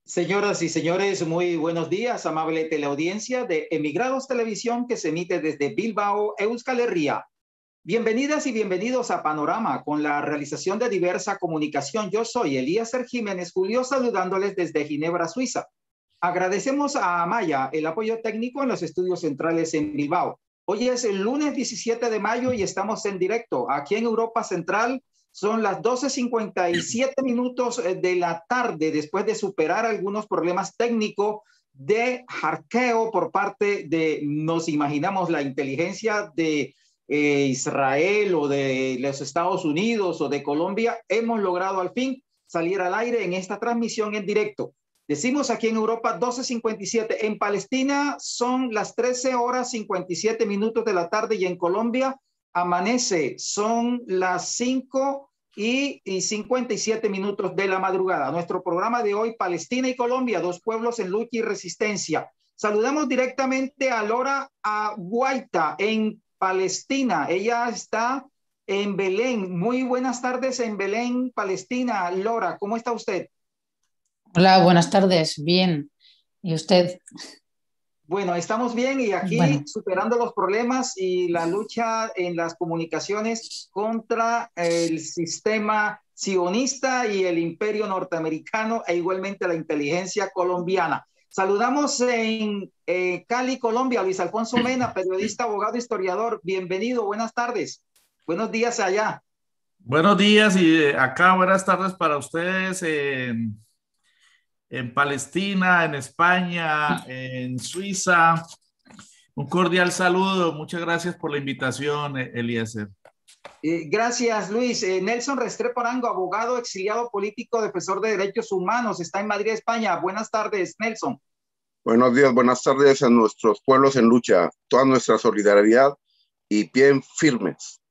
Señoras y señores, muy buenos días, amable teleaudiencia de Emigrados Televisión que se emite desde Bilbao, Euskal Herria. Bienvenidas y bienvenidos a Panorama con la realización de diversa comunicación. Yo soy Elíaser Jiménez Julio, saludándoles desde Ginebra, Suiza. Agradecemos a Amaya el apoyo técnico en los estudios centrales en Bilbao. Hoy es el lunes 17 de mayo y estamos en directo aquí en Europa Central. Son las 12:57 minutos de la tarde, después de superar algunos problemas técnicos de hackeo por parte de, nos imaginamos, la inteligencia de Israel o de los Estados Unidos o de Colombia. Hemos logrado al fin salir al aire en esta transmisión en directo. Decimos aquí en Europa 12:57, en Palestina son las 13:57 de la tarde y en Colombia amanece, son las 5:57 de la madrugada. Nuestro programa de hoy, Palestina y Colombia, dos pueblos en lucha y resistencia. Saludamos directamente a Lora Aguaita en Palestina. Ella está en Belén. Muy buenas tardes en Belén, Palestina. Lora, ¿cómo está usted? Hola, buenas tardes. Bien. ¿Y usted? Bueno, estamos bien y aquí Bueno, superando los problemas y la lucha en las comunicaciones contra el sistema sionista y el imperio norteamericano e igualmente la inteligencia colombiana. Saludamos en Cali, Colombia, Luis Alfonso Mena, periodista, abogado, historiador. Bienvenido, buenas tardes. Buenos días allá. Buenos días y acá buenas tardes para ustedes en Palestina, en España, en Suiza. Un cordial saludo. Muchas gracias por la invitación, Eliezer. Gracias, Luis. Nelson Restrepo Arango, abogado, exiliado político, defensor de derechos humanos, está en Madrid, España. Buenas tardes, Nelson. Buenos días, buenas tardes a nuestros pueblos en lucha. Toda nuestra solidaridad y bien firmes.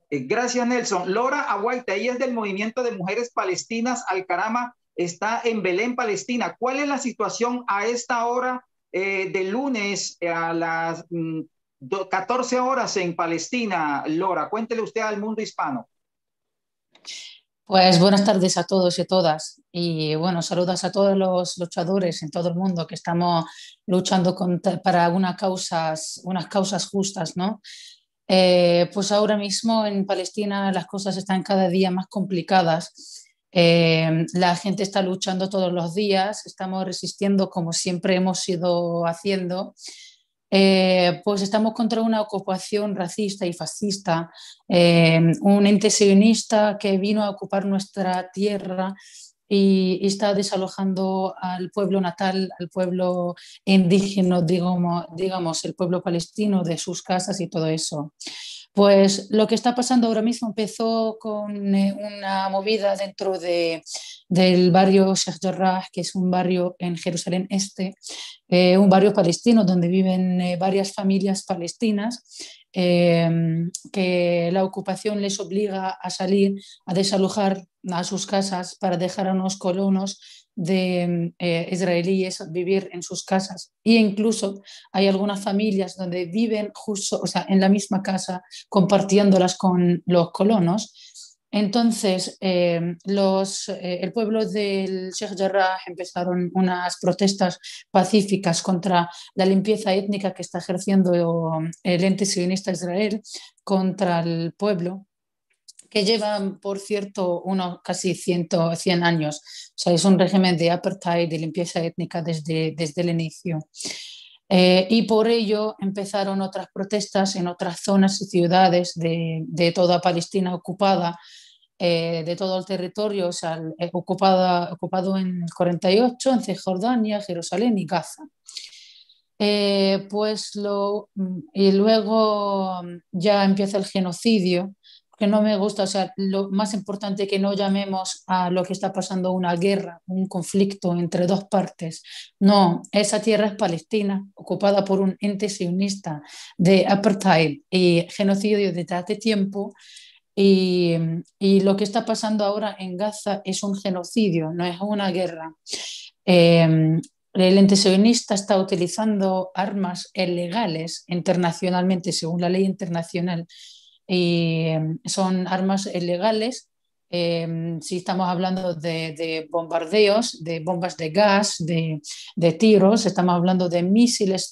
Gracias, Nelson. Lora Aguaita, ella es del Movimiento de Mujeres Palestinas Al-Karama, está en Belén, Palestina. ¿Cuál es la situación a esta hora de lunes a las 14 horas en Palestina, Lora? Cuéntele usted al mundo hispano. pues buenas tardes a todos y a todas. Y bueno, saludos a todos los luchadores en todo el mundo que estamos luchando para unas causas justas, ¿no? Pues ahora mismo en Palestina las cosas están cada día más complicadas. La gente está luchando todos los días, estamos resistiendo como siempre hemos ido haciendo. Pues estamos contra una ocupación racista y fascista, un ente sionista que vino a ocupar nuestra tierra y está desalojando al pueblo natal, al pueblo indígena, digamos, el pueblo palestino de sus casas y todo eso. Pues lo que está pasando ahora mismo empezó con una movida del barrio Sheikh Jarrah, que es un barrio en Jerusalén Este, un barrio palestino donde viven varias familias palestinas, que la ocupación les obliga a salir, a desalojar a sus casas para dejar a unos colonos de israelíes vivir en sus casas. E incluso hay algunas familias donde viven justo, o sea, en la misma casa, compartiéndolas con los colonos. Entonces, el pueblo del Sheikh Jarrah empezaron unas protestas pacíficas contra la limpieza étnica que está ejerciendo el ente sionista Israel contra el pueblo, que llevan, por cierto, unos casi 100 años. O sea, es un régimen de apartheid, de limpieza étnica desde el inicio. Y por ello empezaron otras protestas en otras zonas y ciudades de toda Palestina ocupada, de todo el territorio, o sea, ocupado en el 48, en Cisjordania, Jerusalén y Gaza. Y luego ya empieza el genocidio, que no me gusta, o sea, lo más importante es que no llamemos a lo que está pasando una guerra, un conflicto entre dos partes. No, esa tierra es Palestina, ocupada por un ente sionista de apartheid y genocidio desde hace tiempo. Y lo que está pasando ahora en Gaza es un genocidio, no es una guerra. El ente sionista está utilizando armas ilegales internacionalmente, según la ley internacional, y son armas ilegales Si estamos hablando de bombardeos, de bombas de gas, de tiros, estamos hablando de misiles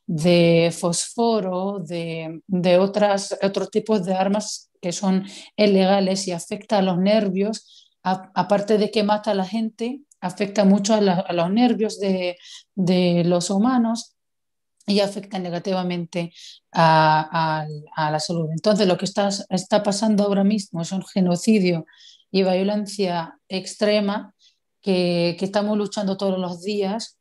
de fosforo, de otros tipos de armas que son ilegales y afecta a los nervios, aparte de que mata a la gente, afecta mucho a los nervios de los humanos y afecta negativamente a la salud. Entonces, lo que está pasando ahora mismo es un genocidio y violencia extrema que estamos luchando todos los días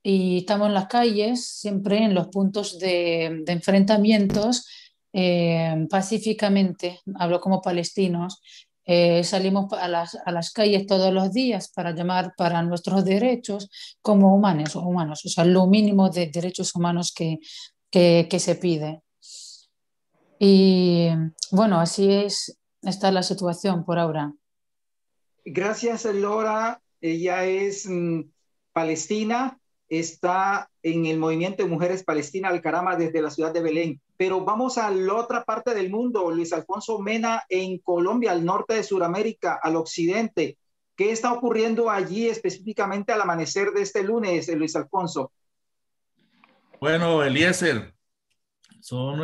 y estamos en las calles, siempre en los puntos de enfrentamientos, pacíficamente, hablo como palestinos. Salimos a las calles todos los días para llamar para nuestros derechos como humanos, o sea, lo mínimo de derechos humanos que se pide. Y bueno, está la situación por ahora. Gracias, Laura. Ella es palestina, está en el movimiento de mujeres palestinas Al-Karama desde la ciudad de Belén. Pero vamos a la otra parte del mundo, Luis Alfonso Mena, en Colombia, al norte de Sudamérica, al occidente. ¿Qué está ocurriendo allí específicamente al amanecer de este lunes, Luis Alfonso? Bueno, Eliezer, son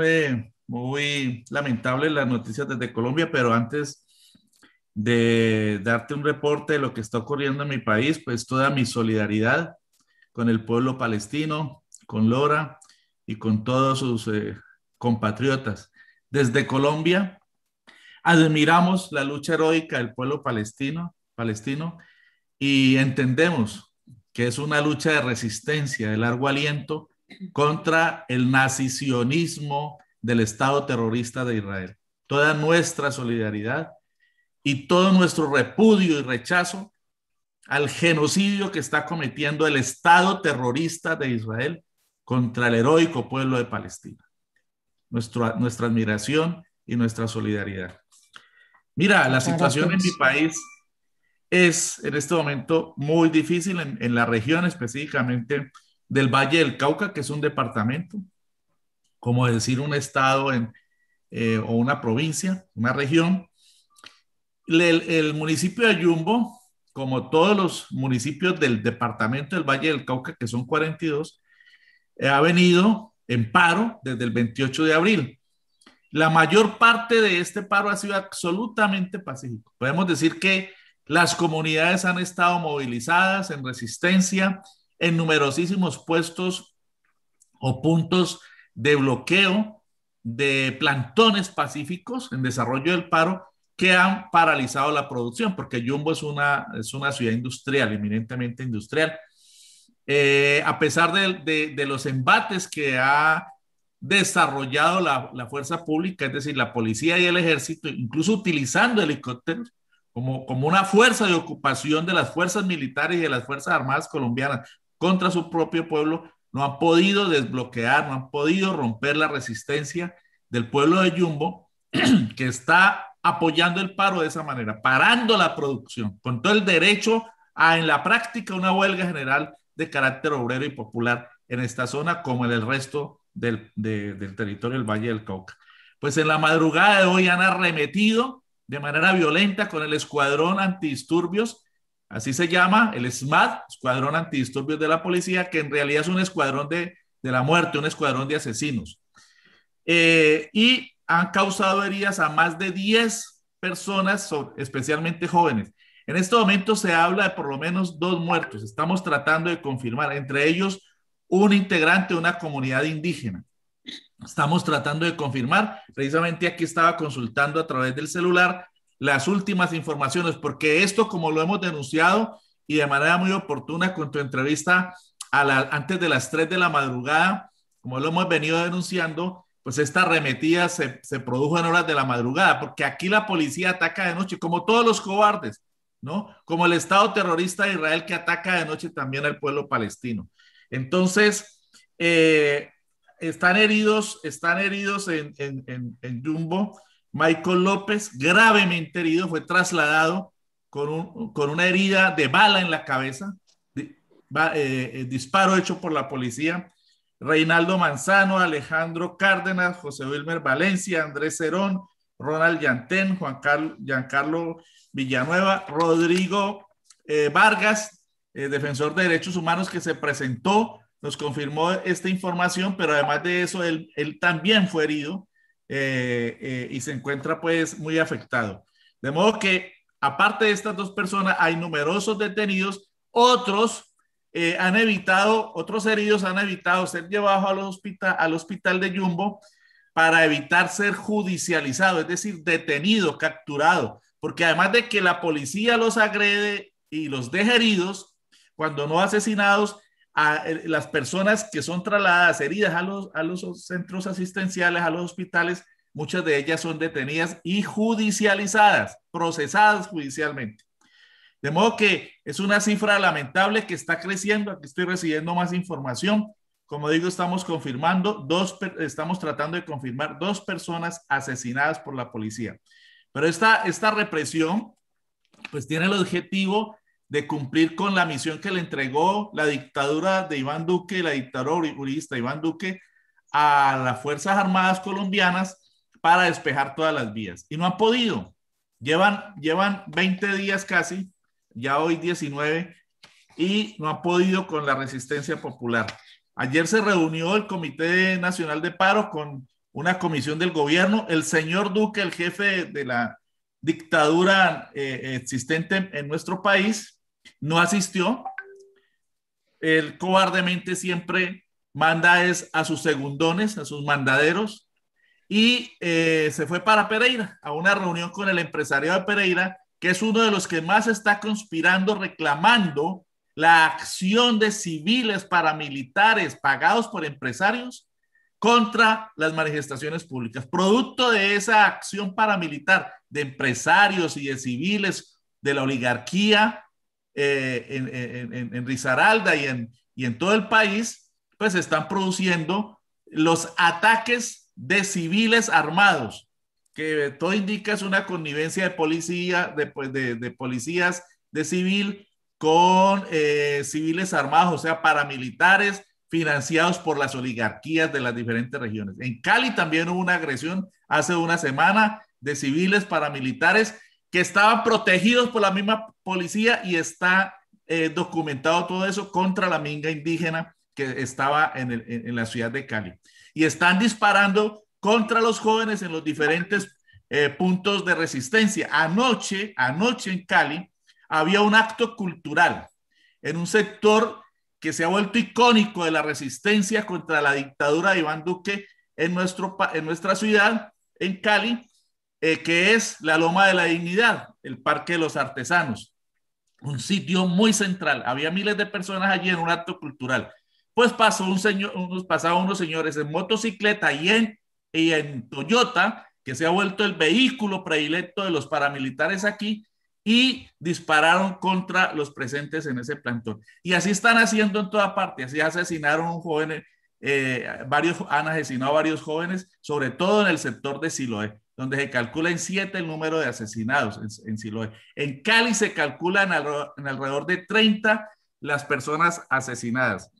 muy lamentables las noticias desde Colombia, pero antes de darte un reporte de lo que está ocurriendo en mi país, pues toda mi solidaridad con el pueblo palestino, con Laura y con todos sus compatriotas. Desde Colombia admiramos la lucha heroica del pueblo palestino y entendemos que es una lucha de resistencia de largo aliento contra el nazisionismo del Estado terrorista de Israel. Toda nuestra solidaridad y todo nuestro repudio y rechazo al genocidio que está cometiendo el Estado terrorista de Israel contra el heroico pueblo de Palestina. Nuestra admiración y nuestra solidaridad. Mira, la situación en mi país es en este momento muy difícil en la región específicamente del Valle del Cauca, que es un departamento, como decir un estado o una provincia, una región. El municipio de Yumbo, como todos los municipios del departamento del Valle del Cauca, que son 42, ha venido en paro desde el 28 de abril. La mayor parte de este paro ha sido absolutamente pacífico. Podemos decir que las comunidades han estado movilizadas en resistencia en numerosísimos puestos o puntos de bloqueo de plantones pacíficos en desarrollo del paro que han paralizado la producción, porque Yumbo es una ciudad industrial, eminentemente industrial. A pesar de los embates que ha desarrollado la fuerza pública, es decir, la policía y el ejército, incluso utilizando helicópteros como una fuerza de ocupación de las fuerzas militares y de las fuerzas armadas colombianas contra su propio pueblo, no han podido desbloquear, no han podido romper la resistencia del pueblo de Yumbo, que está apoyando el paro de esa manera, parando la producción, con todo el derecho a, en la práctica, una huelga general de carácter obrero y popular en esta zona, como en el resto del territorio del Valle del Cauca. Pues en la madrugada de hoy han arremetido de manera violenta con el escuadrón antidisturbios, así se llama, el SMAD, escuadrón antidisturbios de la policía, que en realidad es un escuadrón de la muerte, un escuadrón de asesinos. Y han causado heridas a más de 10 personas, especialmente jóvenes. En este momento se habla de por lo menos 2 muertos. Estamos tratando de confirmar, entre ellos un integrante de una comunidad indígena. Estamos tratando de confirmar. Precisamente aquí estaba consultando a través del celular las últimas informaciones, porque esto, como lo hemos denunciado y de manera muy oportuna con tu entrevista antes de las 3 de la madrugada, como lo hemos venido denunciando, pues esta arremetida se produjo en horas de la madrugada, porque aquí la policía ataca de noche, como todos los cobardes, ¿no? Como el Estado terrorista de Israel que ataca de noche también al pueblo palestino. Entonces, están heridos en Yumbo. Michael López, gravemente herido, fue trasladado con una herida de bala en la cabeza, disparo hecho por la policía. Reinaldo Manzano, Alejandro Cárdenas, José Wilmer Valencia, Andrés Cerón, Ronald Yantén, Giancarlo Villanueva, Rodrigo Vargas, defensor de derechos humanos que se presentó, nos confirmó esta información, pero además de eso, él también fue herido y se encuentra pues muy afectado. De modo que, aparte de estas dos personas, hay numerosos detenidos, otros heridos han evitado ser llevados al hospital de Yumbo para evitar ser judicializado, es decir, detenido, capturado, porque además de que la policía los agrede y los deja heridos, cuando no asesinados, las personas que son trasladadas heridas a los centros asistenciales, a los hospitales, muchas de ellas son detenidas y judicializadas, procesadas judicialmente. De modo que es una cifra lamentable que está creciendo. Aquí estoy recibiendo más información. Como digo, estamos tratando de confirmar 2 personas asesinadas por la policía. Pero esta represión pues tiene el objetivo de cumplir con la misión que le entregó la dictadura de Iván Duque, la dictadura uribista Iván Duque, a las Fuerzas Armadas colombianas para despejar todas las vías. Y no han podido. Llevan 20 días casi, ya hoy 19, y no han podido con la resistencia popular. Ayer se reunió el Comité Nacional de Paro con una comisión del gobierno. El señor Duque, el jefe de la dictadura existente en nuestro país, no asistió. Él cobardemente siempre manda a sus segundones, a sus mandaderos, y se fue para Pereira a una reunión con el empresariado de Pereira, que es uno de los que más está conspirando, reclamando la acción de civiles paramilitares pagados por empresarios contra las manifestaciones públicas. Producto de esa acción paramilitar de empresarios y de civiles de la oligarquía en Risaralda y en todo el país, pues se están produciendo los ataques de civiles armados, que todo indica es una connivencia de policía, de policías de civil con civiles armados, o sea, paramilitares financiados por las oligarquías de las diferentes regiones. En Cali también hubo una agresión hace una semana de civiles paramilitares que estaban protegidos por la misma policía, y está documentado todo eso, contra la minga indígena que estaba en la ciudad de Cali. Y están disparando contra los jóvenes en los diferentes puntos de resistencia. Anoche en Cali había un acto cultural en un sector que se ha vuelto icónico de la resistencia contra la dictadura de Iván Duque en nuestra ciudad, en Cali, que es la Loma de la Dignidad, el Parque de los Artesanos, un sitio muy central. Había miles de personas allí en un acto cultural. Pues pasaban unos señores en motocicleta y en Toyota, que se ha vuelto el vehículo predilecto de los paramilitares aquí, y dispararon contra los presentes en ese plantón. Y así están haciendo en toda parte. Así asesinaron a un joven, han asesinado a varios jóvenes, sobre todo en el sector de Siloé, donde se calcula en 7 el número de asesinados en Siloé. En Cali se calcula en alrededor de 30 las personas asesinadas.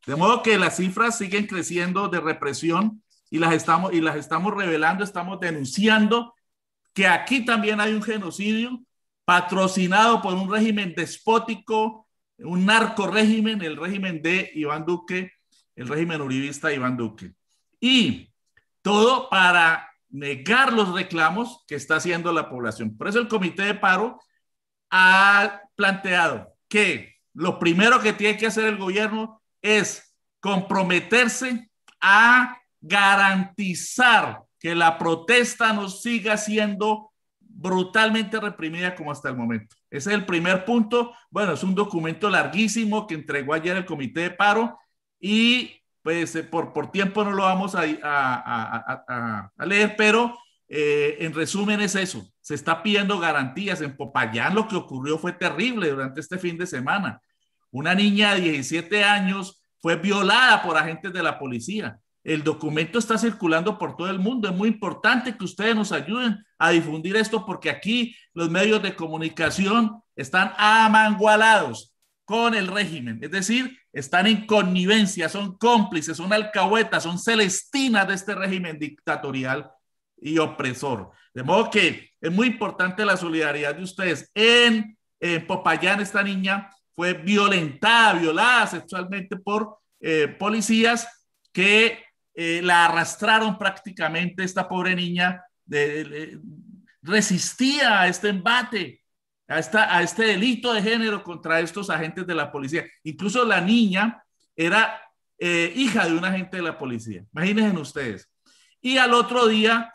De modo que las cifras siguen creciendo de represión y las estamos revelando, estamos denunciando que aquí también hay un genocidio patrocinado por un régimen despótico, un narcorégimen, el régimen de Iván Duque, el régimen uribista de Iván Duque. Y todo para negar los reclamos que está haciendo la población. Por eso el Comité de Paro ha planteado que lo primero que tiene que hacer el gobierno es comprometerse a garantizar que la protesta no siga siendo brutalmente reprimida como hasta el momento. Ese es el primer punto. Bueno, es un documento larguísimo que entregó ayer el Comité de Paro, y pues por tiempo no lo vamos a leer, pero en resumen es eso. Se está pidiendo garantías. En Popayán lo que ocurrió fue terrible durante este fin de semana. Una niña de 17 años fue violada por agentes de la policía. El documento está circulando por todo el mundo. Es muy importante que ustedes nos ayuden a difundir esto, porque aquí los medios de comunicación están amangualados con el régimen. Es decir, están en connivencia, son cómplices, son alcahuetas, son celestinas de este régimen dictatorial. y opresor. De modo que es muy importante la solidaridad de ustedes. En Popayán, esta niña fue violentada, violada sexualmente por policías que la arrastraron prácticamente. Esta pobre niña resistía a este embate, a este delito de género contra estos agentes de la policía. Incluso la niña era hija de un agente de la policía. Imagínense ustedes. Y al otro día,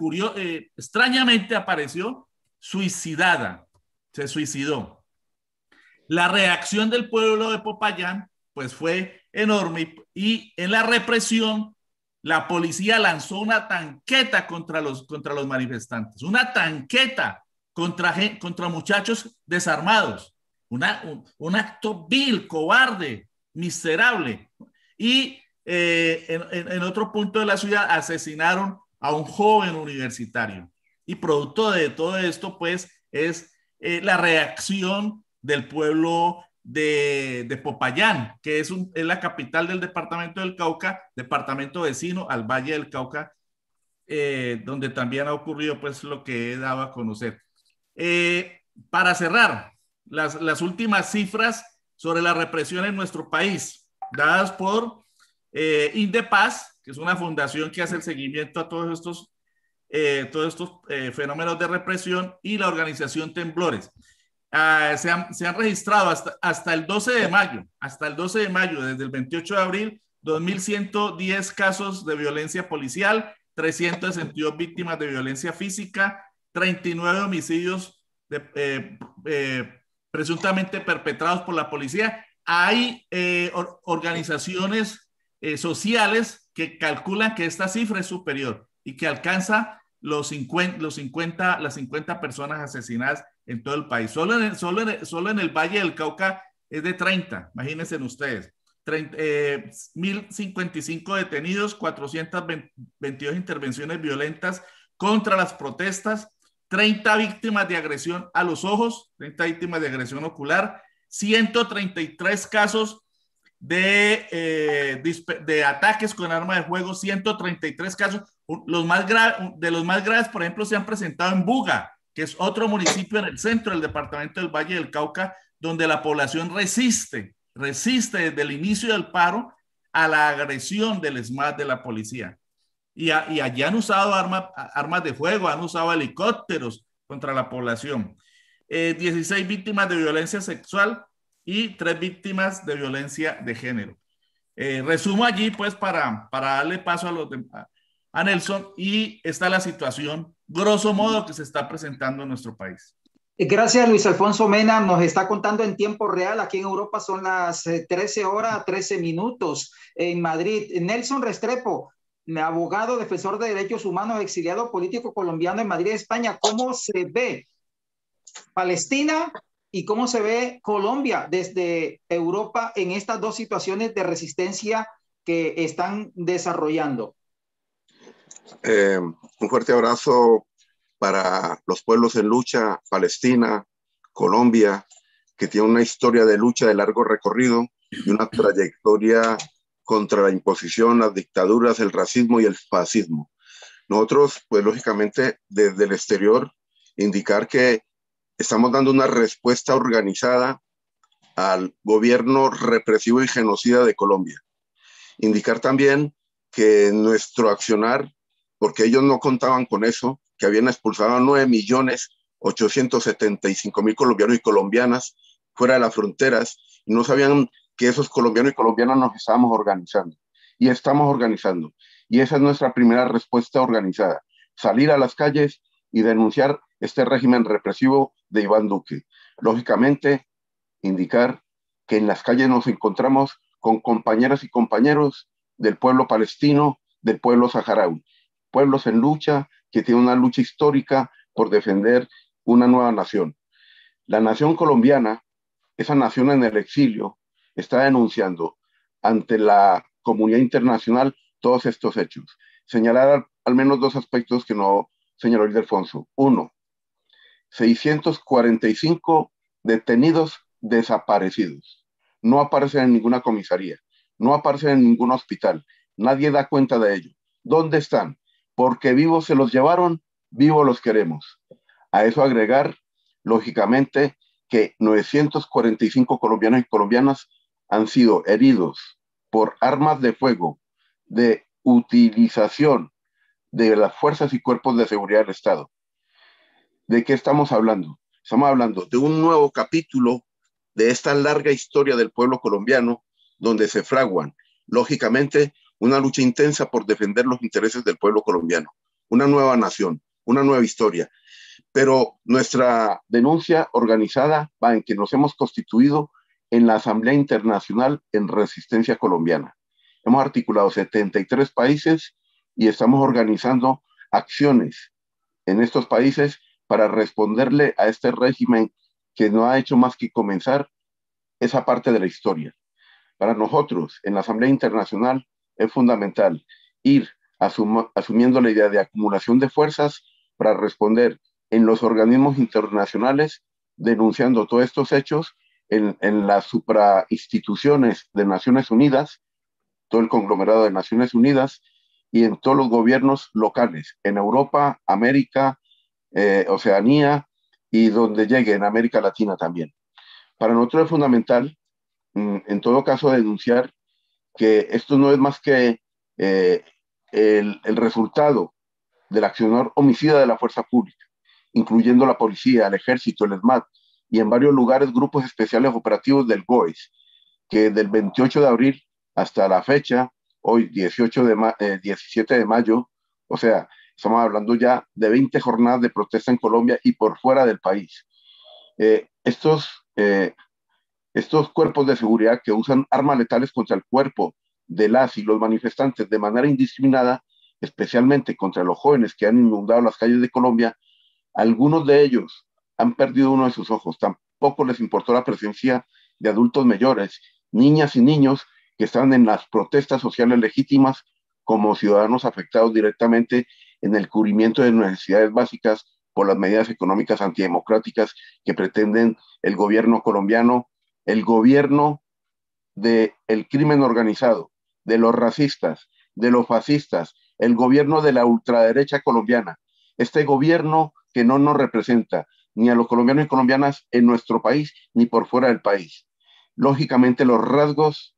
extrañamente apareció suicidada, se suicidó. La reacción del pueblo de Popayán pues fue enorme y en la represión la policía lanzó una tanqueta contra los manifestantes, una tanqueta contra muchachos desarmados, un acto vil, cobarde, miserable. Y en otro punto de la ciudad asesinaron a un joven universitario. Y producto de todo esto, pues, es la reacción del pueblo de Popayán, que es la capital del departamento del Cauca, departamento vecino al Valle del Cauca, donde también ha ocurrido pues lo que he dado a conocer. Para cerrar, las últimas cifras sobre la represión en nuestro país, dadas por Indepaz, que es una fundación que hace el seguimiento a todos estos fenómenos de represión, y la organización Temblores. Se han registrado hasta el 12 de mayo, desde el 28 de abril, 2.110 casos de violencia policial, 362 víctimas de violencia física, 39 homicidios presuntamente perpetrados por la policía. Hay organizaciones sociales que calculan que esta cifra es superior y que alcanza las 50 personas asesinadas en todo el país. Solo en el Valle del Cauca es de 30, imagínense ustedes. 1.055 detenidos, 422 intervenciones violentas contra las protestas, 30 víctimas de agresión a los ojos, 30 víctimas de agresión ocular, 133 casos de ataques con arma de fuego, 133 casos. De los más graves, por ejemplo, se han presentado en Buga, que es otro municipio en el centro del departamento del Valle del Cauca, donde la población resiste desde el inicio del paro a la agresión del ESMAD de la policía. Y allí han usado armas de fuego, han usado helicópteros contra la población. 16 víctimas de violencia sexual y 3 víctimas de violencia de género. Resumo allí, pues, para darle paso a Nelson, y está la situación, grosso modo, que se está presentando en nuestro país. Gracias, Luis Alfonso Mena. Nos está contando en tiempo real. Aquí en Europa son las 13 horas, 13 minutos. En Madrid, Nelson Restrepo, abogado, defensor de derechos humanos, exiliado político colombiano en Madrid, España. ¿Cómo se ve Palestina y cómo se ve Colombia desde Europa en estas dos situaciones de resistencia que están desarrollando? Un fuerte abrazo para los pueblos en lucha, Palestina, Colombia, que tiene una historia de lucha de largo recorrido y una trayectoria contra la imposición, las dictaduras, el racismo y el fascismo. Nosotros, pues lógicamente, desde el exterior, indicar que estamos dando una respuesta organizada al gobierno represivo y genocida de Colombia. Indicar también que nuestro accionar, porque ellos no contaban con eso, que habían expulsado a 9.875.000 colombianos y colombianas fuera de las fronteras, y no sabían que esos colombianos y colombianas nos estábamos organizando. Y estamos organizando. Y esa es nuestra primera respuesta organizada. Salir a las calles y denunciar este régimen represivo de Iván Duque. Lógicamente, indicar que en las calles nos encontramos con compañeras y compañeros del pueblo palestino, del pueblo saharaui. Pueblos en lucha, que tienen una lucha histórica por defender una nueva nación. La nación colombiana, esa nación en el exilio, está denunciando ante la comunidad internacional todos estos hechos. Señalar al menos dos aspectos que no señaló Ildefonso. Uno, 645 detenidos desaparecidos. No aparecen en ninguna comisaría, no aparecen en ningún hospital. Nadie da cuenta de ello. ¿Dónde están? Porque vivos se los llevaron vivos los queremos. A eso agregar, lógicamente, que 945 colombianos y colombianas han sido heridos por armas de fuego de utilización de las fuerzas y cuerpos de seguridad del Estado. ¿De qué estamos hablando? Estamos hablando de un nuevo capítulo de esta larga historia del pueblo colombiano, donde se fraguan, lógicamente, una lucha intensa por defender los intereses del pueblo colombiano, una nueva nación, una nueva historia. Pero nuestra denuncia organizada va en que nos hemos constituido en la Asamblea Internacional en Resistencia Colombiana. Hemos articulado 73 países y estamos organizando acciones en estos países para responderle a este régimen que no ha hecho más que comenzar esa parte de la historia. Para nosotros, en la Asamblea Internacional, es fundamental ir asumiendo la idea de acumulación de fuerzas para responder en los organismos internacionales, denunciando todos estos hechos en las suprainstituciones de Naciones Unidas, todo el conglomerado de Naciones Unidas, y en todos los gobiernos locales, en Europa, América, Oceanía, y donde llegue en América Latina también. Para nosotros es fundamental, en todo caso, denunciar que esto no es más que el resultado del accionar homicida de la fuerza pública, incluyendo la policía, el ejército, el ESMAD, y en varios lugares grupos especiales operativos del GOES, que del 28 de abril hasta la fecha, hoy 17 de mayo, o sea, estamos hablando ya de 20 jornadas de protesta en Colombia y por fuera del país. Estos cuerpos de seguridad que usan armas letales contra el cuerpo de las y los manifestantes de manera indiscriminada, especialmente contra los jóvenes que han inundado las calles de Colombia, algunos de ellos han perdido uno de sus ojos. Tampoco les importó la presencia de adultos mayores, niñas y niños que están en las protestas sociales legítimas como ciudadanos afectados directamente en el cubrimiento de necesidades básicas por las medidas económicas antidemocráticas que pretenden el gobierno colombiano, el gobierno del crimen organizado, de los racistas, de los fascistas, el gobierno de la ultraderecha colombiana, este gobierno que no nos representa ni a los colombianos y colombianas en nuestro país ni por fuera del país. Lógicamente, los rasgos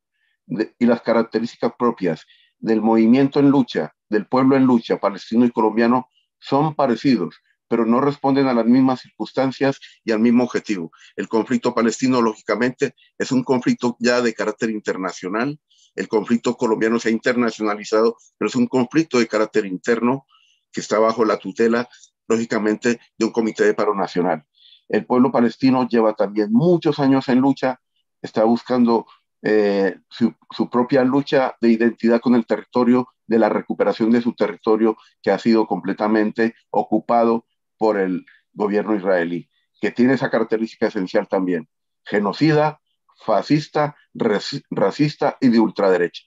y las características propias del movimiento en lucha, del pueblo en lucha, palestino y colombiano, son parecidos, pero no responden a las mismas circunstancias y al mismo objetivo. El conflicto palestino, lógicamente, es un conflicto ya de carácter internacional. El conflicto colombiano se ha internacionalizado, pero es un conflicto de carácter interno que está bajo la tutela, lógicamente, de un comité de paro nacional. El pueblo palestino lleva también muchos años en lucha, está buscando su propia lucha de identidad con el territorio, de la recuperación de su territorio que ha sido completamente ocupado por el gobierno israelí, que tiene esa característica esencial también: genocida, fascista, racista y de ultraderecha.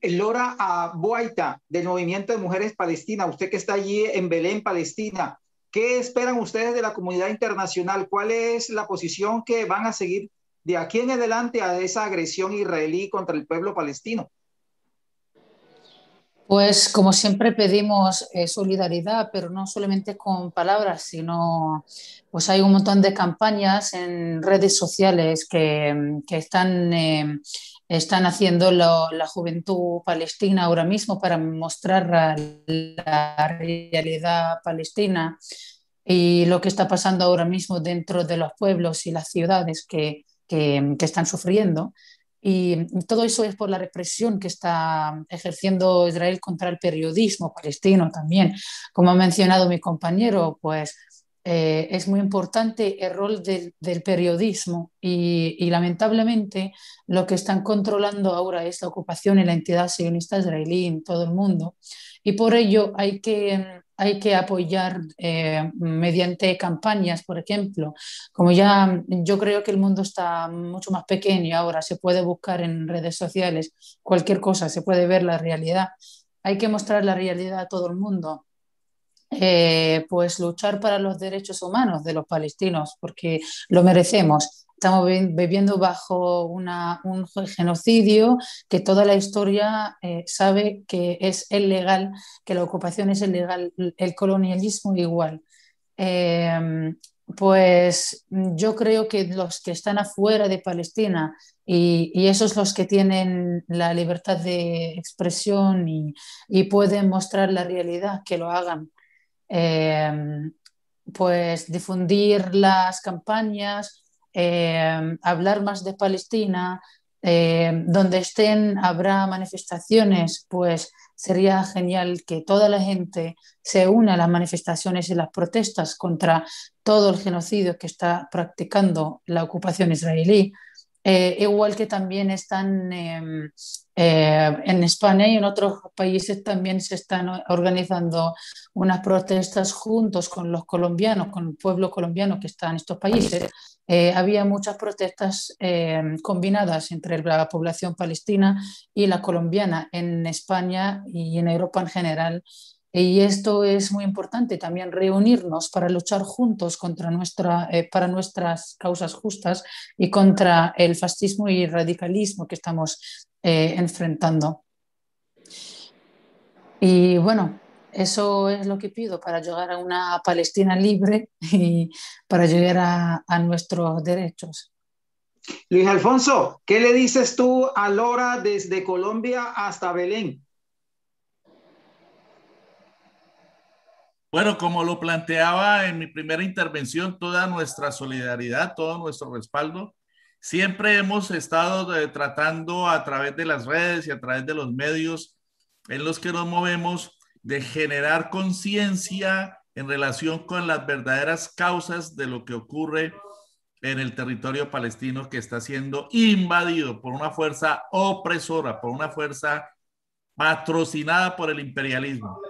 Lora Boaita, del Movimiento de Mujeres Palestina, usted que está allí en Belén, Palestina, ¿qué esperan ustedes de la comunidad internacional? ¿Cuál es la posición que van a seguir de aquí en adelante a esa agresión israelí contra el pueblo palestino? Pues como siempre pedimos solidaridad, pero no solamente con palabras, sino pues hay un montón de campañas en redes sociales que están haciendo la juventud palestina ahora mismo para mostrar la realidad palestina y lo que está pasando ahora mismo dentro de los pueblos y las ciudades que están sufriendo. Y todo eso es por la represión que está ejerciendo Israel contra el periodismo palestino también. Como ha mencionado mi compañero, pues es muy importante el rol del periodismo y lamentablemente lo que están controlando ahora es la ocupación y la entidad sionista israelí en todo el mundo. Y por ello hay que apoyar mediante campañas, por ejemplo. Como ya yo creo que el mundo está mucho más pequeño ahora, se puede buscar en redes sociales cualquier cosa, se puede ver la realidad. Hay que mostrar la realidad a todo el mundo. Pues luchar para los derechos humanos de los palestinos, porque lo merecemos. Estamos viviendo bajo un genocidio que toda la historia sabe que es ilegal, que la ocupación es ilegal, el colonialismo igual. Eh, pues yo creo que los que están afuera de Palestina y esos los que tienen la libertad de expresión y pueden mostrar la realidad, que lo hagan. Eh, pues difundir las campañas, hablar más de Palestina, donde estén habrá manifestaciones, pues sería genial que toda la gente se una a las manifestaciones y las protestas contra todo el genocidio que está practicando la ocupación israelí. Igual que también están en España y en otros países también se están organizando unas protestas juntos con los colombianos, con el pueblo colombiano que está en estos países. Había muchas protestas combinadas entre la población palestina y la colombiana en España y en Europa en general. Y esto es muy importante, también reunirnos para luchar juntos para nuestras causas justas y contra el fascismo y el radicalismo que estamos enfrentando. Y bueno, eso es lo que pido para llegar a una Palestina libre y para llegar a nuestros derechos. Luis Alfonso, ¿qué le dices tú a Lora desde Colombia hasta Belén? Bueno, como lo planteaba en mi primera intervención, toda nuestra solidaridad, todo nuestro respaldo. Siempre hemos estado tratando a través de las redes y a través de los medios en los que nos movemos de generar conciencia en relación con las verdaderas causas de lo que ocurre en el territorio palestino, que está siendo invadido por una fuerza opresora, por una fuerza patrocinada por el imperialismo.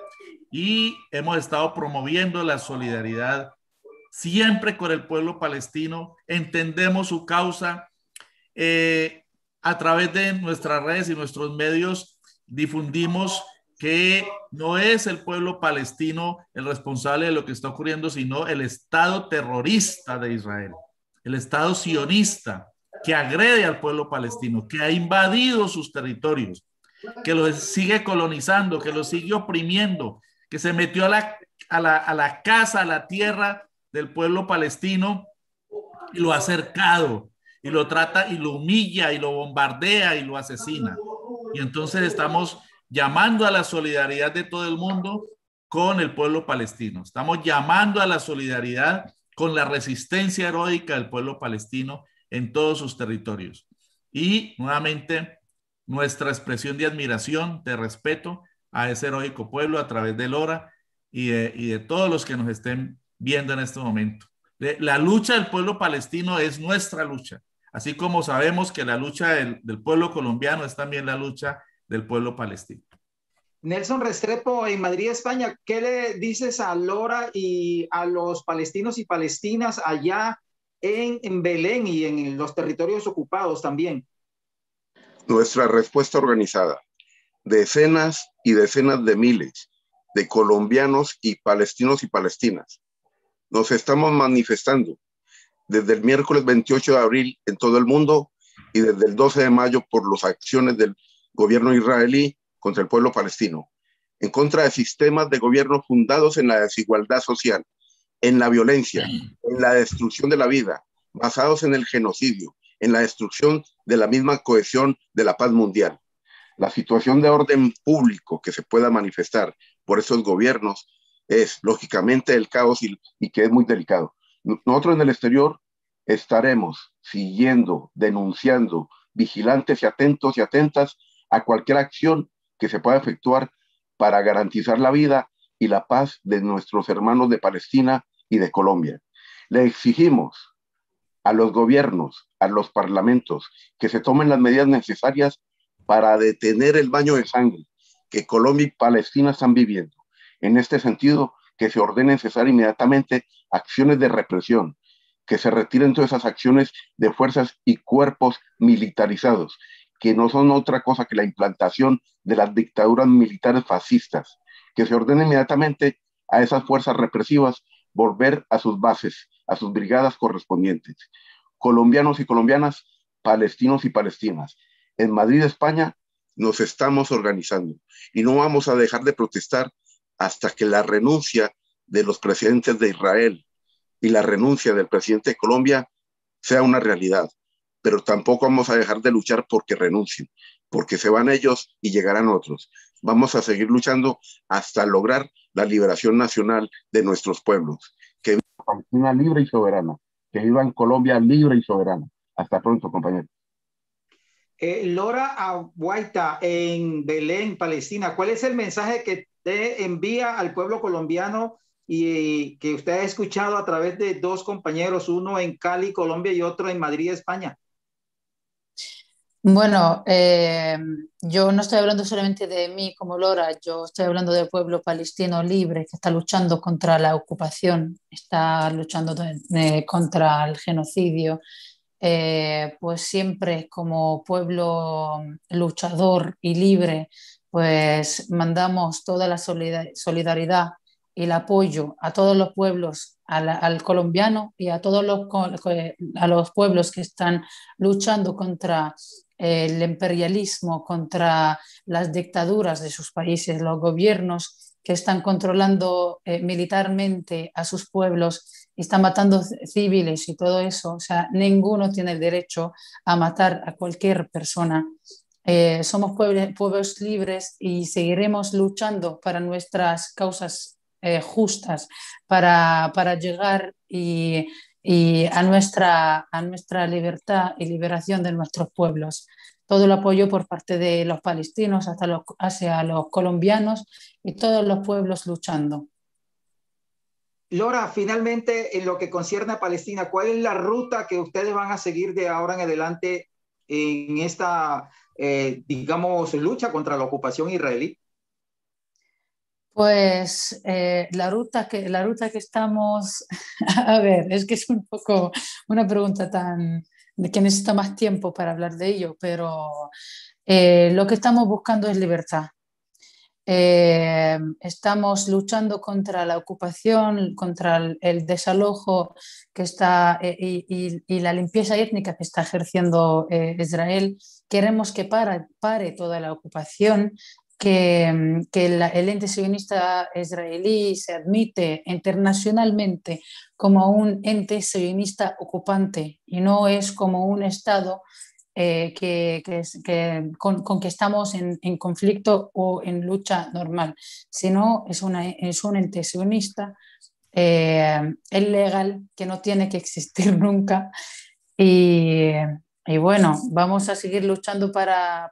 Y hemos estado promoviendo la solidaridad siempre con el pueblo palestino. Entendemos su causa. A través de nuestras redes y nuestros medios difundimos que no es el pueblo palestino el responsable de lo que está ocurriendo, sino el Estado terrorista de Israel, el Estado sionista que agrede al pueblo palestino, que ha invadido sus territorios, que los sigue colonizando, que los sigue oprimiendo, que se metió a la casa, a la tierra del pueblo palestino y lo ha cercado y lo trata y lo humilla y lo bombardea y lo asesina. Y entonces estamos llamando a la solidaridad de todo el mundo con el pueblo palestino. Estamos llamando a la solidaridad con la resistencia heroica del pueblo palestino en todos sus territorios. Y nuevamente nuestra expresión de admiración, de respeto a ese heroico pueblo a través de Lora y de todos los que nos estén viendo en este momento. La lucha del pueblo palestino es nuestra lucha, así como sabemos que la lucha del pueblo colombiano es también la lucha del pueblo palestino. Nelson Restrepo, en Madrid, España, ¿qué le dices a Lora y a los palestinos y palestinas allá en Belén y en los territorios ocupados también? Nuestra respuesta organizada, decenas y decenas de miles de colombianos y palestinas. Nos estamos manifestando desde el miércoles 28 de abril en todo el mundo y desde el 12 de mayo por las acciones del gobierno israelí contra el pueblo palestino, en contra de sistemas de gobierno fundados en la desigualdad social, en la violencia, en la destrucción de la vida, basados en el genocidio, en la destrucción de la misma cohesión de la paz mundial. La situación de orden público que se pueda manifestar por esos gobiernos es lógicamente el caos y que es muy delicado. Nosotros en el exterior estaremos siguiendo, denunciando, vigilantes y atentos y atentas a cualquier acción que se pueda efectuar para garantizar la vida y la paz de nuestros hermanos de Palestina y de Colombia. Le exigimos a los gobiernos, a los parlamentos, que se tomen las medidas necesarias para detener el baño de sangre que Colombia y Palestina están viviendo. En este sentido, que se ordenen cesar inmediatamente acciones de represión, que se retiren todas esas acciones de fuerzas y cuerpos militarizados, que no son otra cosa que la implantación de las dictaduras militares fascistas, que se ordene inmediatamente a esas fuerzas represivas volver a sus bases, a sus brigadas correspondientes. colombianos y colombianas, palestinos y palestinas. En Madrid, España, nos estamos organizando y no vamos a dejar de protestar hasta que la renuncia de los presidentes de Israel y la renuncia del presidente de Colombia sea una realidad. Pero tampoco vamos a dejar de luchar porque renuncien, porque se van ellos y llegarán otros. Vamos a seguir luchando hasta lograr la liberación nacional de nuestros pueblos. Que viva Palestina libre y soberana, que viva en Colombia libre y soberana. Hasta pronto, compañeros. Lora Aguaita, en Belén, Palestina, ¿cuál es el mensaje que te envía al pueblo colombiano y que usted ha escuchado a través de dos compañeros, uno en Cali, Colombia, y otro en Madrid, España? Bueno, yo no estoy hablando solamente de mí como Lora, yo estoy hablando del pueblo palestino libre que está luchando contra la ocupación, está luchando contra el genocidio. Pues siempre como pueblo luchador y libre, pues mandamos toda la solidaridad y el apoyo a todos los pueblos, al colombiano y a todos a los pueblos que están luchando contra el imperialismo, contra las dictaduras de sus países, los gobiernos que están controlando militarmente a sus pueblos y están matando civiles y todo eso. O sea, ninguno tiene el derecho a matar a cualquier persona. Somos pueblos libres y seguiremos luchando para nuestras causas justas, para llegar y a nuestra libertad y liberación de nuestros pueblos. Todo el apoyo por parte de los palestinos hacia los colombianos y todos los pueblos luchando. Lora, finalmente, en lo que concierne a Palestina, ¿cuál es la ruta que ustedes van a seguir de ahora en adelante en esta, digamos, lucha contra la ocupación israelí? Pues la ruta que estamos, a ver, es que es un poco una pregunta que necesita más tiempo para hablar de ello, pero lo que estamos buscando es libertad. Estamos luchando contra la ocupación, contra el desalojo que está y la limpieza étnica que está ejerciendo Israel. Queremos que pare toda la ocupación, que el ente sionista israelí se admite internacionalmente como un ente sionista ocupante y no es como un Estado con que estamos en conflicto o en lucha normal, sino es un ente sionista ilegal que no tiene que existir nunca y, y bueno, vamos a seguir luchando para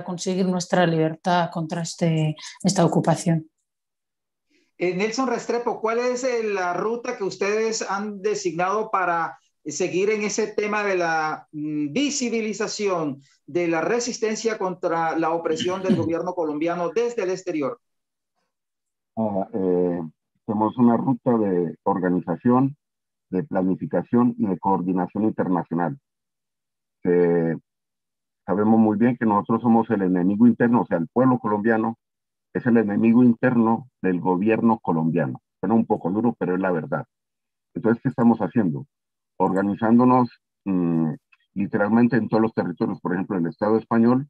conseguir nuestra libertad contra esta ocupación. Nelson Restrepo, ¿cuál es la ruta que ustedes han designado para seguir en ese tema de la visibilización de la resistencia contra la opresión del gobierno colombiano desde el exterior? Tenemos una ruta de organización, de planificación y de coordinación internacional. Sabemos muy bien que nosotros somos el enemigo interno, o sea, el pueblo colombiano es el enemigo interno del gobierno colombiano. Suena un poco duro, pero es la verdad. Entonces, ¿qué estamos haciendo? Organizándonos literalmente en todos los territorios, por ejemplo, en el Estado español,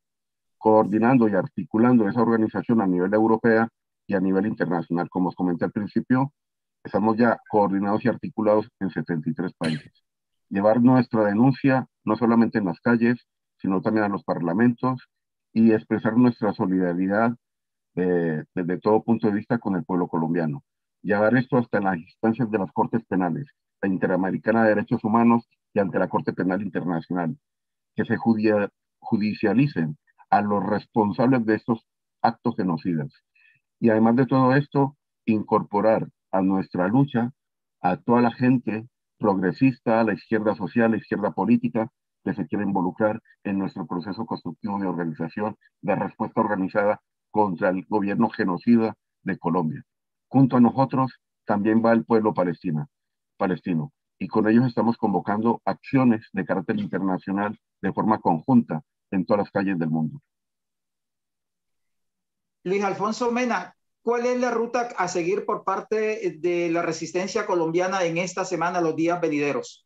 coordinando y articulando esa organización a nivel europeo y a nivel internacional. Como os comenté al principio, estamos ya coordinados y articulados en 73 países. Llevar nuestra denuncia no solamente en las calles, sino también a los parlamentos y expresar nuestra solidaridad desde todo punto de vista con el pueblo colombiano. Llevar esto hasta las instancias de las Cortes Penales, la Interamericana de Derechos Humanos y ante la Corte Penal Internacional, que se judicialicen a los responsables de estos actos genocidas. Y además de todo esto, incorporar a nuestra lucha a toda la gente progresista, a la izquierda social, la izquierda política, que se quiere involucrar en nuestro proceso constructivo de organización, de respuesta organizada contra el gobierno genocida de Colombia. Junto a nosotros también va el pueblo palestino, y con ellos estamos convocando acciones de carácter internacional de forma conjunta en todas las calles del mundo. Luis Alfonso Mena, ¿cuál es la ruta a seguir por parte de la resistencia colombiana en esta semana, los días venideros?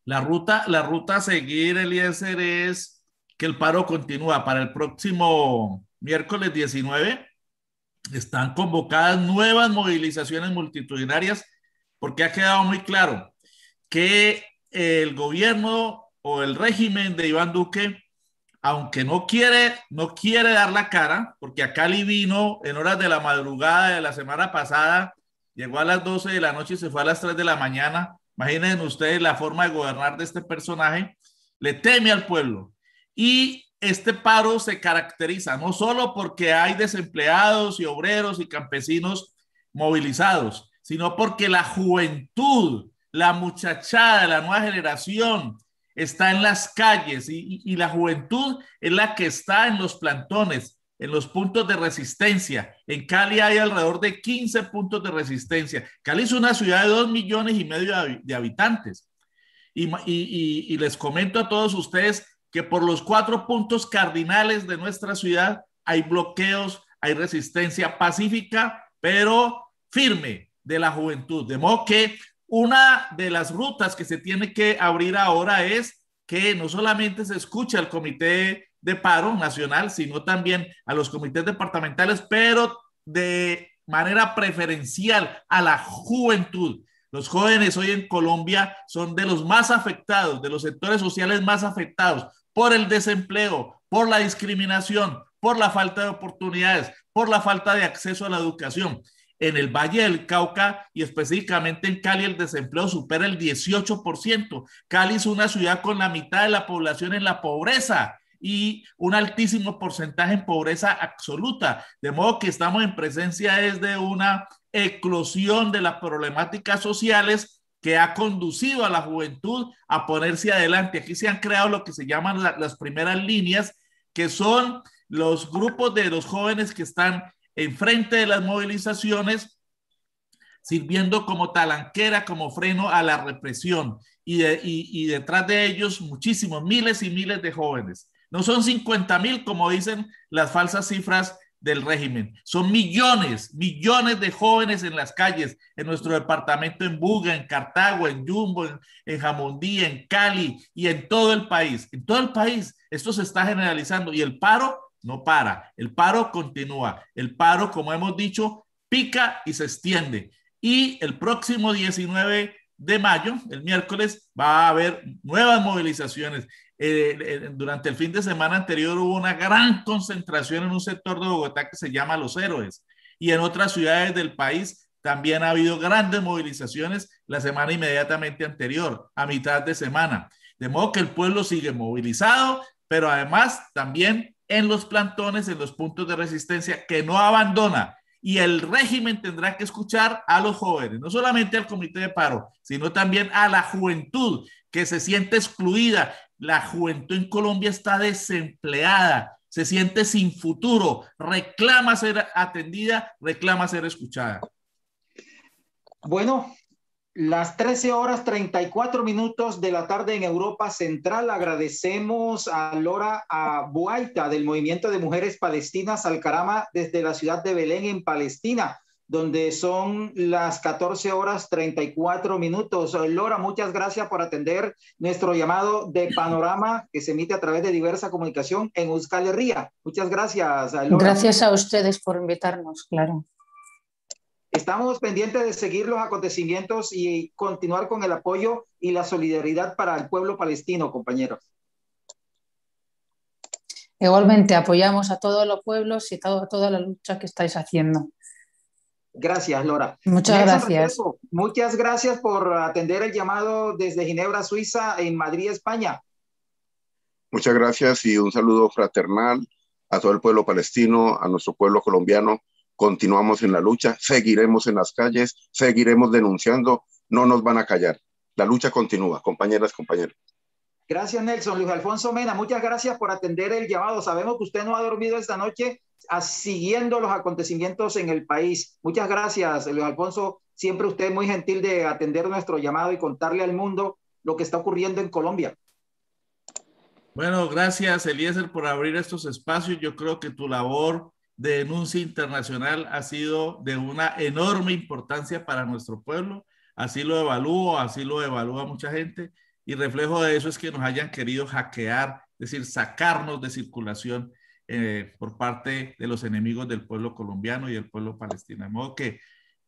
La ruta a seguir, Eliezer, es que el paro continúa. Para el próximo miércoles 19 están convocadas nuevas movilizaciones multitudinarias porque ha quedado muy claro que el gobierno o el régimen de Iván Duque, aunque no quiere dar la cara, porque a Cali vino en horas de la madrugada de la semana pasada, llegó a las 12 de la noche y se fue a las 3 de la mañana. Imaginen ustedes la forma de gobernar de este personaje. Le teme al pueblo. Y este paro se caracteriza no solo porque hay desempleados y obreros y campesinos movilizados, sino porque la juventud, la muchachada, la nueva generación está en las calles y la juventud es la que está en los plantones, en los puntos de resistencia. En Cali hay alrededor de 15 puntos de resistencia. Cali es una ciudad de 2,5 millones de habitantes. Y les comento a todos ustedes que por los 4 puntos cardinales de nuestra ciudad hay bloqueos, hay resistencia pacífica, pero firme de la juventud. De modo que una de las rutas que se tiene que abrir ahora es que no solamente se escuche al Comité de Paro Nacional, sino también a los comités departamentales, pero de manera preferencial a la juventud. Los jóvenes hoy en Colombia son de los más afectados, de los sectores sociales más afectados por el desempleo, por la discriminación, por la falta de oportunidades, por la falta de acceso a la educación. En el Valle del Cauca y específicamente en Cali el desempleo supera el 18%. Cali es una ciudad con la mitad de la población en la pobreza y un altísimo porcentaje en pobreza absoluta. De modo que estamos en presencia de una eclosión de las problemáticas sociales que ha conducido a la juventud a ponerse adelante. Aquí se han creado lo que se llaman las primeras líneas, que son los grupos de los jóvenes que están enfrente de las movilizaciones, sirviendo como talanquera, como freno a la represión. Y detrás de ellos muchísimos, miles y miles de jóvenes. No son 50,000 como dicen las falsas cifras del régimen. Son millones, millones de jóvenes en las calles, en nuestro departamento, en Buga, en Cartago, en Yumbo, en Jamundí, en Cali y en todo el país. En todo el país esto se está generalizando y el paro no para, el paro continúa. El paro, como hemos dicho, pica y se extiende. Y el próximo 19 de mayo, el miércoles, va a haber nuevas movilizaciones. Durante el fin de semana anterior hubo una gran concentración en un sector de Bogotá que se llama Los Héroes. Y en otras ciudades del país también ha habido grandes movilizaciones la semana inmediatamente anterior, a mitad de semana. De modo que el pueblo sigue movilizado, pero además también en los plantones, en los puntos de resistencia, que no abandona. Y el régimen tendrá que escuchar a los jóvenes, no solamente al comité de paro, sino también a la juventud que se siente excluida. La juventud en Colombia está desempleada, se siente sin futuro, reclama ser atendida, reclama ser escuchada. Bueno, las 13:34 de la tarde en Europa Central. Agradecemos a Lora Abuaita del Movimiento de Mujeres Palestinas Al-Karama desde la ciudad de Belén en Palestina, donde son las 14:34. Lora, muchas gracias por atender nuestro llamado de Panorama que se emite a través de diversa comunicación en Euskal Herria. Muchas gracias, Lora. Gracias a ustedes por invitarnos, claro. Estamos pendientes de seguir los acontecimientos y continuar con el apoyo y la solidaridad para el pueblo palestino, compañeros. Igualmente apoyamos a todos los pueblos y toda la lucha que estáis haciendo. Gracias, Lora. Muchas gracias. Restrepo, muchas gracias por atender el llamado desde Ginebra, Suiza, en Madrid, España. Muchas gracias y un saludo fraternal a todo el pueblo palestino, a nuestro pueblo colombiano. Continuamos en la lucha, seguiremos en las calles, seguiremos denunciando, no nos van a callar. La lucha continúa, compañeras, compañeros. Gracias, Nelson. Luis Alfonso Mena, muchas gracias por atender el llamado. Sabemos que usted no ha dormido esta noche siguiendo los acontecimientos en el país. Muchas gracias, Luis Alfonso. Siempre usted muy gentil de atender nuestro llamado y contarle al mundo lo que está ocurriendo en Colombia. Bueno, gracias, Eliezer, por abrir estos espacios. Yo creo que tu labor de denuncia internacional ha sido de una enorme importancia para nuestro pueblo. Así lo evalúa mucha gente. y reflejo de eso es que nos hayan querido hackear, es decir, sacarnos de circulación por parte de los enemigos del pueblo colombiano y del pueblo palestino. De modo que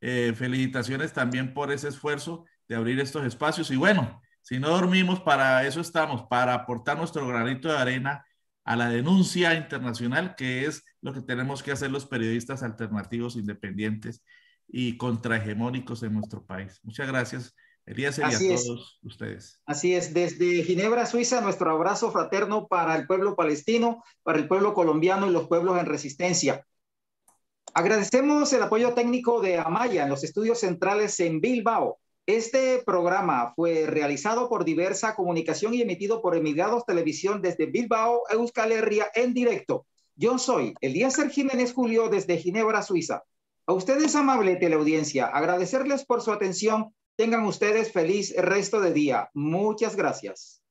felicitaciones también por ese esfuerzo de abrir estos espacios. Y bueno, si no dormimos, para eso estamos, para aportar nuestro granito de arena a la denuncia internacional, que es lo que tenemos que hacer los periodistas alternativos, independientes y contrahegemónicos en nuestro país. Muchas gracias, Eliezer, y a todos ustedes. Así es, desde Ginebra, Suiza, nuestro abrazo fraterno para el pueblo palestino, para el pueblo colombiano y los pueblos en resistencia. Agradecemos el apoyo técnico de Amaya en los estudios centrales en Bilbao. Este programa fue realizado por Diversa Comunicación y emitido por Emigrados Televisión desde Bilbao, Euskal Herria, en directo. Yo soy Eliezer Jiménez Julio desde Ginebra, Suiza. A ustedes, amable teleaudiencia, agradecerles por su atención. Tengan ustedes feliz resto de día. Muchas gracias.